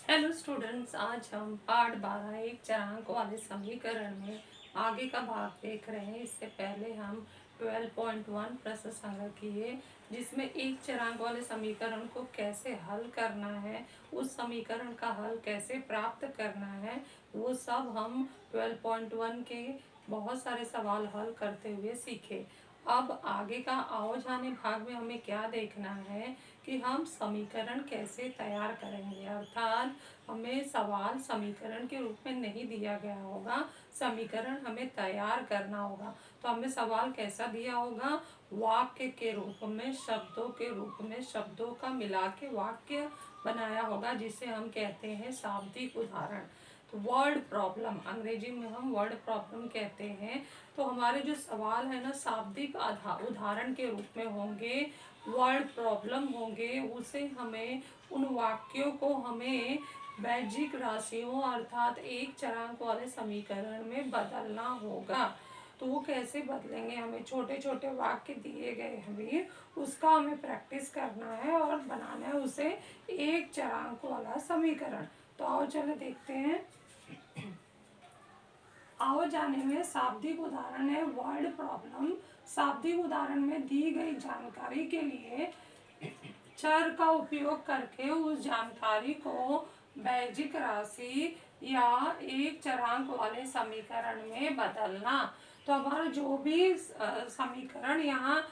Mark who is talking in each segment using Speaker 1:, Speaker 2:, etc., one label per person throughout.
Speaker 1: Hello students, आज हम part 12 एक चरांक वाले समीकरण में आगे का भाग देख रहे हैं। इससे पहले हम 12.1 प्रश्न संग्रह किए, जिसमें एक चरांक वाले समीकरण को कैसे हल करना है, उस समीकरण का हल कैसे प्राप्त करना है, वो सब हम 12.1 के बहुत सारे सवाल हल करते हुए सीखे। अब आगे का आओ जाने भाग में हमें क्या देखना है कि हम समीकरण कैसे तैयार करेंगे। अर्थात हमें सवाल समीकरण के रूप में नहीं दिया गया होगा, समीकरण हमें तैयार करना होगा। तो हमें सवाल कैसा दिया होगा, वाक्य के रूप में, शब्दों के रूप में, शब्दों का मिला के वाक्य बनाया होगा, जिसे हम कहते हैं शाब्दिक उदाहरण। तो वर्ड प्रॉब्लम, अंग्रेजी में हम वर्ड प्रॉब्लम कहते हैं। तो हमारे जो सवाल है ना, शाब्दिक उदाहरण के रूप में होंगे, वर्ड प्रॉब्लम होंगे। उसे हमें, उन वाक्यों को हमें वैज्जिक राशियों अर्थात एक चरांक वाले समीकरण में बदलना होगा। तो वो कैसे बदलेंगे, हमें छोटे छोटे वाक्य दिए गए हमें, उसका हमें प्रैक्टिस करना है और बनाना है उसे एक चरांक वाला समीकरण। तो आओ चले देखते हैं। आओ जाने में शाब्दिक उदाहरण है वर्ड प्रॉब्लम। शाब्दिक उदाहरण में दी गई जानकारी के लिए चर का उपयोग करके उस जानकारी को वैज्जिक राशि या एक चरांक वाले समीकरण में बदलना। तो हमारा जो भी समीकरण यहाँ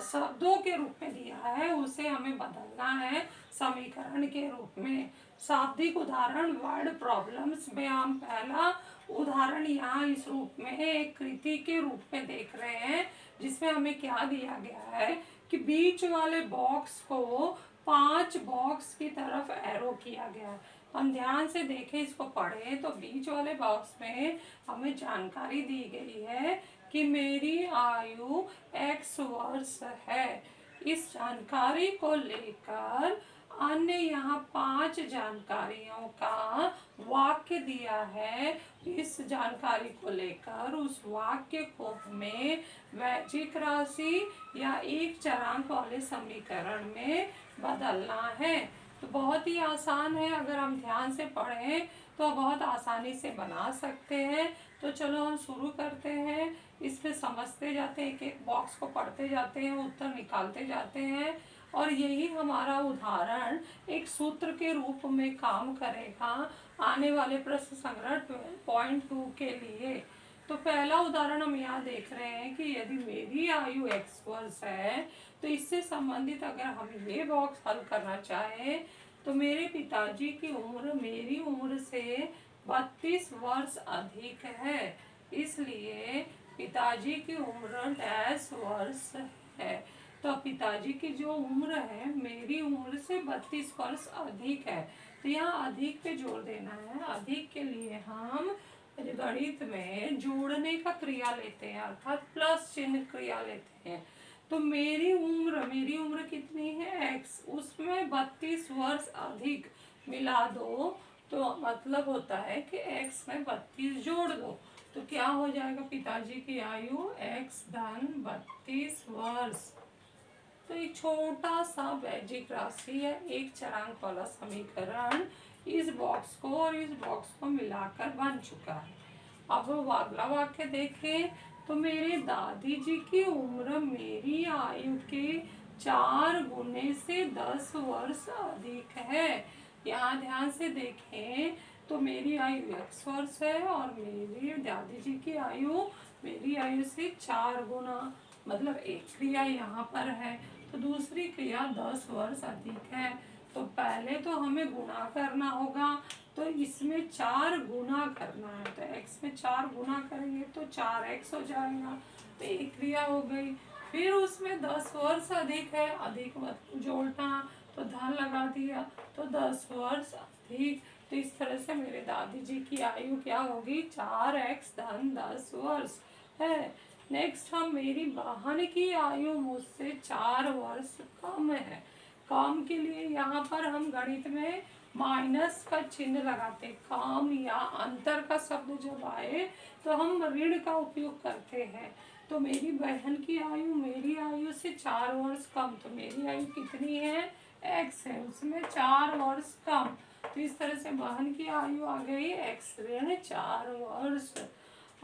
Speaker 1: शब्दों के रूप में दिया है, उसे हमें बदलना है समीकरण के रूप में। शाब्दिक उदाहरण वर्ड प्रॉब्लम्स में हम पहला उदाहरण यहाँ इस रूप में एक कृति के रूप में देख रहे हैं, जिसमें हमें क्या दिया गया है कि बीच वाले बॉक्स को 5 बॉक्स की तरफ एरो किया गया है। हम ध्यान से देखें, इसको पढ़ें तो बीच वाले बॉक्स में हमें जानकारी दी गई है कि मेरी आयु x वर्ष है। इस जानकारी को लेकर अन्य यहाँ 5 जानकारियों का वाक्य दिया है। इस जानकारी को लेकर उस वाक्य को हमें वैज्जिक राशि या एक चरांक वाले समीकरण में बदलना है। तो बहुत ही आसान है, अगर हम ध्यान से पढ़ें तो बहुत आसानी से बना सकते हैं। तो चलो हम शुरू करते हैं। इसमें समझते जाते हैं, एक एक बॉक्स को पढ़ते जाते हैं, उत्तर निकालते जाते हैं, और यही हमारा उदाहरण एक सूत्र के रूप में काम करेगा आने वाले प्रश्न संग्रह 12.2 के लिए। तो पहला उदाहरण हम यहाँ देख रहे हैं कि यदि मेरी आयु x वर्ष है, तो इससे संबंधित अगर हम ये बॉक्स हल करना चाहें तो मेरे पिताजी की उम्र मेरी उम्र से 32 वर्ष अधिक है, इसलिए पिताजी की उम्र डैश वर्ष है। तो पिताजी की जो उम्र है मेरी उम्र से 32 वर्ष अधिक है। तो यहाँ अधिक पे जोर देना है। अधिक के लिए हम गणित में जोड़ने का क्रिया लेते हैं, अर्थात प्लस चिन्ह क्रिया लेते हैं। तो मेरी उम्र कितनी है x, उसमें 32 वर्ष अधिक मिला दो तो मतलब होता है कि x में 32 जोड़ दो। तो क्या हो जाएगा, पिताजी की आयु x धन 32 वर्ष। तो एक छोटा सा वैज्जिक राशि है, एक चरांक वाला समीकरण इस बॉक्स को और इस बॉक्स को मिलाकर बन चुका है। अब अगला वाक्य देखें तो मेरे दादी जी की उम्र मेरी आयु के 4 गुने से 10 वर्ष अधिक है। यहाँ ध्यान से देखें तो मेरी आयु x वर्ष है और मेरी दादी जी की आयु मेरी आयु से 4 गुना, मतलब एक क्रिया यहाँ पर है तो दूसरी क्रिया 10 वर्ष अधिक है। तो पहले तो हमें गुणा करना होगा, तो इसमें 4 गुना करना है। तो x में 4 गुना करेंगे तो 4x हो जाएगा, तो एक क्रिया हो गई। फिर उसमें 10 वर्ष अधिक है, अधिक जोड़ना तो धन लगा दिया तो 10 वर्ष अधिक। तो इस तरह से मेरे दादी जी की आयु क्या होगी, 4x धन 10 वर्ष है। नेक्स्ट हम मेरी बहन की आयु मुझसे 4 वर्ष कम है। कम के लिए यहाँ पर हम गणित में माइनस का चिन्ह लगाते, कम या अंतर का शब्द जब आए तो हम ऋण का उपयोग करते हैं। तो मेरी बहन की आयु मेरी आयु से 4 वर्ष कम, तो मेरी आयु कितनी है, x है, उसमें 4 वर्ष कम। तो इस तरह से बहन की आयु आ गई x ऋण 4 वर्ष।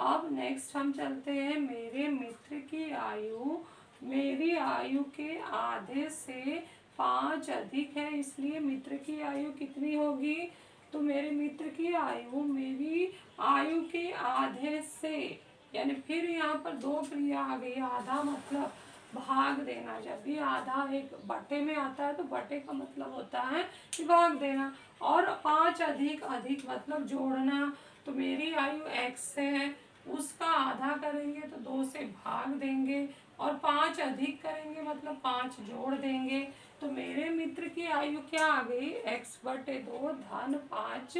Speaker 1: अब नेक्स्ट हम चलते हैं, मेरे मित्र की आयु मेरी आयु के आधे से 5 अधिक है, इसलिए मित्र की आयु कितनी होगी? तो मेरे मित्र की आयु मेरी आयु के आधे से, यानी फिर यहाँ पर दो क्रिया आ गई। आधा मतलब भाग देना, जब भी आधा एक बटे में आता है तो बटे का मतलब होता है कि भाग देना। और 5 अधिक, अधिक मतलब जोड़ना। तो मेरी आयु x है, उसका आधा करेंगे तो 2 से भाग देंगे, और 5 अधिक करेंगे मतलब 5 जोड़ देंगे। तो मेरे मित्र की आयु क्या आ गई? x/2 धन 5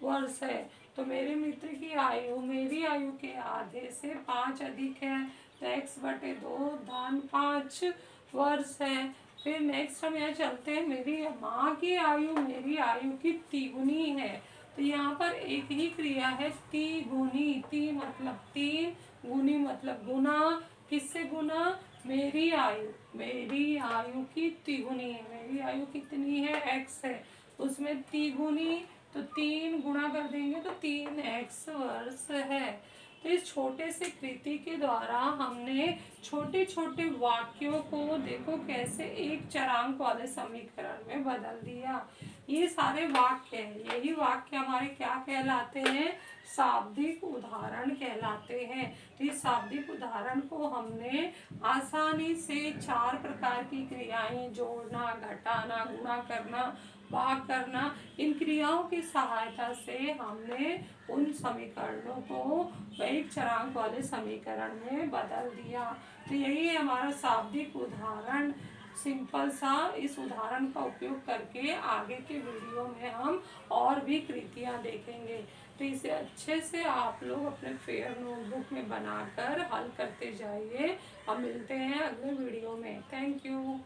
Speaker 1: वर्ष है। तो मेरे मित्र की आयु मेरी आयु के आधे से 5 अधिक है, तो x/2 धन 5 वर्ष है। फिर नेक्स्ट हम यहाँ चलते हैं, मेरी माँ की आयु मेरी आयु की तिगुनी है। तो यहाँ पर एक ही क्रिया है, तिगुनी। ती मतलब 3, गुनी मतलब गुना। किससे गुना? मेरी आयु की तिगुनी है। मेरी आयु कितनी है? x है, उसमें तिगुनी, तो 3 गुणा कर देंगे तो 3x वर्ष है। तो इस छोटे से कृति के द्वारा हमने छोटे छोटे वाक्यों को देखो कैसे एक चरांक वाले समीकरण में बदल दिया। ये सारे वाक्य हैं, यही वाक्य हमारे क्या कहलाते हैं? शाब्दिक उदाहरण कहलाते हैं। तो इस शाब्दिक उदाहरण को हमने आसानी से 4 प्रकार की क्रियाएं, जोड़ना, घटाना, गुणा करना, भाग करना, इन क्रियाओं की सहायता से हमने उन समीकरणों को एक चरांक वाले समीकरण में बदल दिया। तो यही है हमारा शाब्दिक उदाहरण, सिंपल सा। इस उदाहरण का उपयोग करके आगे के वीडियो में हम और भी कृतियाँ देखेंगे। तो इसे अच्छे से आप लोग अपने फेयर नोटबुक में बनाकर हल करते जाइए। अब मिलते हैं अगले वीडियो में। Thank you.